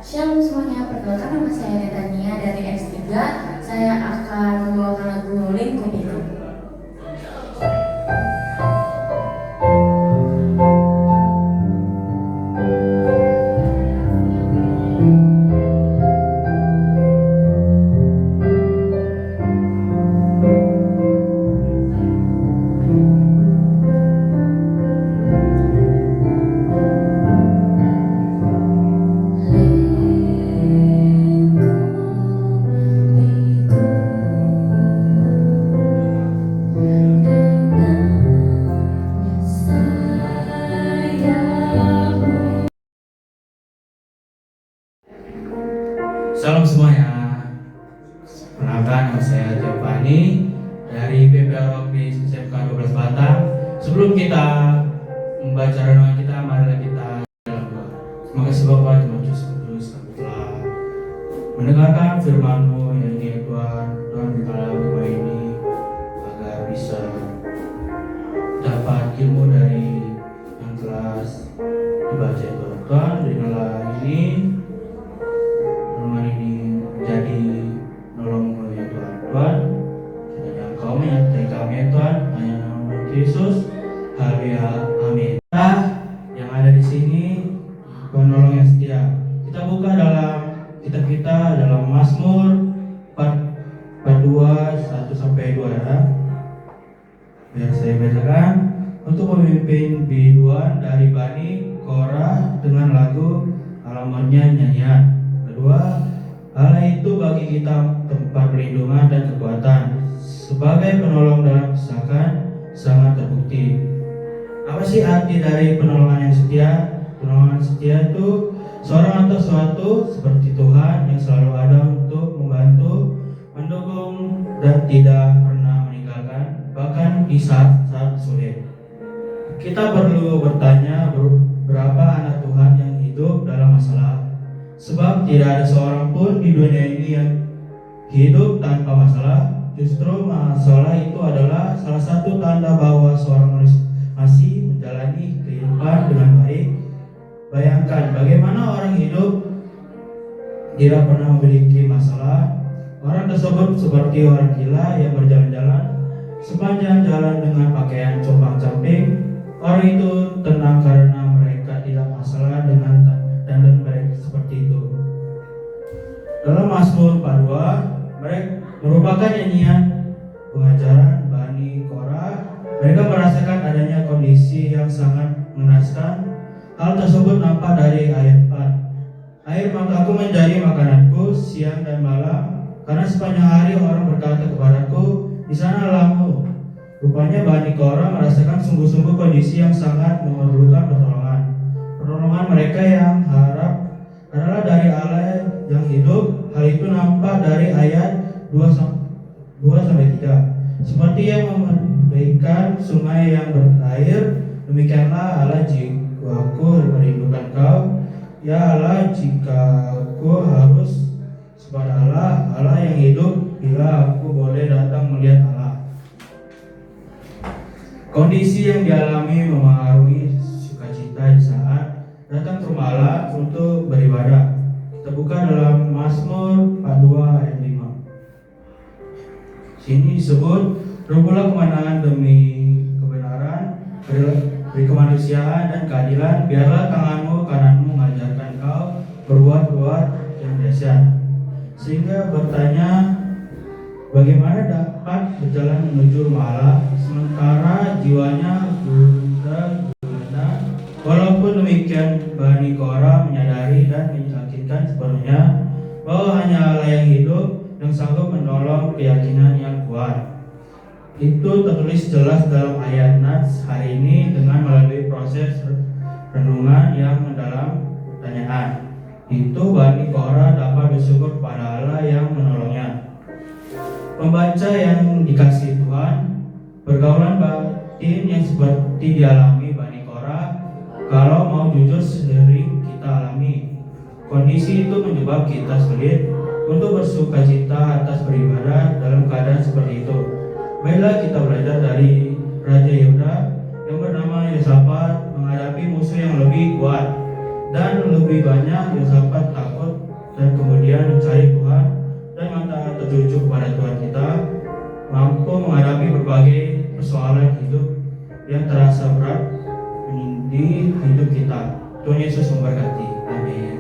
Shalom semuanya, perkenalkan nama saya Netania dari S3. Saya akan membawakan lagu Lingkup Itu. Salam semuanya, perkenalkan nama saya Giovanni dari PPR di SMK 12 Batang. Sebelum kita membaca renungan kita, marilah kita dalam doa. Terima kasih Bapak, Tuhan Yesus Kudus, kami telah mendengarkan firman-Mu yang ini Tuhan. Tuhan berikanlah rumah ini agar bisa dapat ilmu dari yang telah dibaca Tuhan. Tuhan berikanlah ini menjadi nolong ya Tuhan. Tuhan, kiranya Engkau menyertai kami ya Tuhan, hanya nama Yesus. Haleluya, amin. Kita yang ada di sini, penolong yang setia. Kita buka dalam kitab kita dalam Mazmur 42 1 sampai 2 ya. Biar saya bacakan. Untuk pemimpin biduan dari Bani Korah dengan lagu alamatnya nyanyian. Kedua, Allah itu bagi kita tempat perlindungan dan kekuatan, sebagai penolong dalam kesesakan sangat terbukti. Apa sih arti dari penolongan yang setia? Penolongan setia itu seorang atau sesuatu seperti Tuhan yang selalu ada untuk membantu, mendukung, dan tidak pernah meninggalkan, bahkan di saat-saat sulit. Kita perlu bertanya berapa anak Tuhan yang hidup dalam masalah. Sebab tidak ada seorang pun di dunia ini yang hidup tanpa masalah. Justru masalah itu adalah salah satu tanda bahwa seorang manusia masih menjalani kehidupan dengan baik. Bayangkan bagaimana orang hidup tidak pernah memiliki masalah. Orang tersebut seperti orang gila yang berjalan-jalan sepanjang jalan dengan pakaian compang-camping. Orang itu tenang karena mereka tidak masalah dengan dandan mereka seperti itu. Dalam Mazmur 42, mereka merupakan nyanyian pengajaran Bani Korah. Mereka merasakan adanya kondisi yang sangat mengenaskan. Hal tersebut nampak dari ayat 4. Air mataku menjadi makananku siang dan malam, karena sepanjang hari orang berkata kepadaku, di sana lampu. Rupanya Bani Korah merasakan sungguh-sungguh kondisi yang sangat memerlukan pertolongan. Pertolongan mereka yang harap adalah dari Allah yang hidup. Hal itu nampak dari ayat 2-3. Seperti yang memberikan sungai yang berair, demikianlah Allah jika aku merindukan kau. Ya Allah, jika aku harus kepada Allah yang hidup, bila aku boleh datang melihat Allah. Kondisi yang dialami mempengaruhi sukacita di saat datang ke rumah Allah untuk beribadah. Kita buka dalam Mazmur 42 ayat 5. Sini disebut, "Rebutlah kemenangan demi kebenaran, beri kemanusiaan dan keadilan. Biarlah tanganmu kananmu mengajarkan kau berbuat yang dahsyat." Sehingga bertanya, bagaimana dapat berjalan menuju rumah Allah sementara jiwanya gundah gulana? Walaupun demikian, Bani Korah menyadari dan meyakinkan sepenuhnya bahwa hanya Allah yang hidup yang sanggup menolong keyakinan yang kuat. Itu tertulis jelas dalam ayat Nats hari ini dengan melalui proses renungan yang mendalam pertanyaan. Itu Bani Korah dapat bersyukur kepada Allah yang menolongnya. Pembaca yang dikasihi Tuhan, pergaulan batin yang seperti dialami Bani Korah, kalau mau jujur sering kita alami. Kondisi itu menyebabkan kita sulit untuk bersukacita atas beribadah dalam keadaan seperti itu. Baiklah kita belajar dari Raja Yehuda yang bernama Yosafat menghadapi musuh yang lebih kuat dan lebih banyak. Yosafat takut dan kemudian mencari Tuhan dan mata tertuju kepada Tuhan kita, mampu menghadapi berbagai persoalan hidup yang terasa berat di hidup kita. Tuhan Yesus memberkati. Amin.